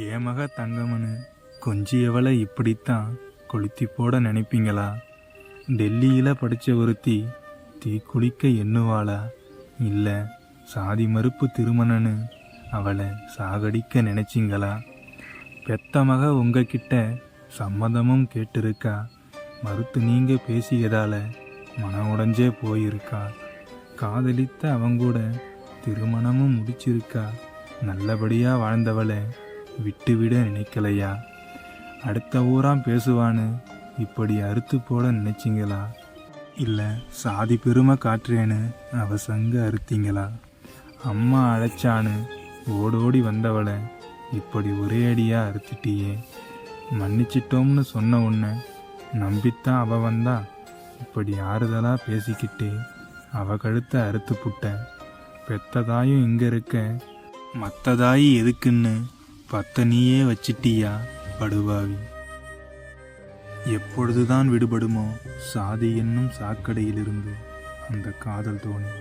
ஏமக தங்கமனு கொஞ்சியவளை இப்படித்தான் கொளுத்தி போட நினைப்பீங்களா? டெல்லியில் படித்த ஒருத்தி தீக்குளிக்க எண்ணுவாளா? இல்லை சாதி மறுப்பு திருமணன்னு அவளை சாகடிக்க நினைச்சிங்களா? பெத்த மக உங்ககிட்ட சம்மதமும் கேட்டிருக்கா, மறுத்து நீங்க பேசியதால மன உடைஞ்சே போயிருக்கா. காதலித்த அவங்கூட திருமணமும் முடிச்சிருக்கா. நல்லபடியாக வாழ்ந்தவளை விட்டுவிட நினைக்கலையா? அடுத்த ஊராம் பேசுவான்னு இப்படி அறுத்து போட நினைச்சிங்களா? இல்லை சாதி பெருமை காட்டுறேன்னு அவ சங்க அறுத்தீங்களா? அம்மா அழைச்சான்னு ஓடோடி வந்தவளை இப்படி ஒரே அடியாக அறுத்துட்டியே. மன்னிச்சிட்டோம்னு சொன்ன உன்னை நம்பித்தான் அவ வந்தா. இப்படி ஆறுதலாக பேசிக்கிட்டே அவ கழுத்தை அறுத்து புட்ட. பெத்ததாயும் இங்கே இருக்க, மற்றதாயி எதுக்குன்னு பத்த நீயே வச்சிட்டியா படுபாவி. எப்பொழுதுதான் விடுபடுமோ சாதி என்னும் சாக்கடையிலிருந்து அந்த காதல் தோணி?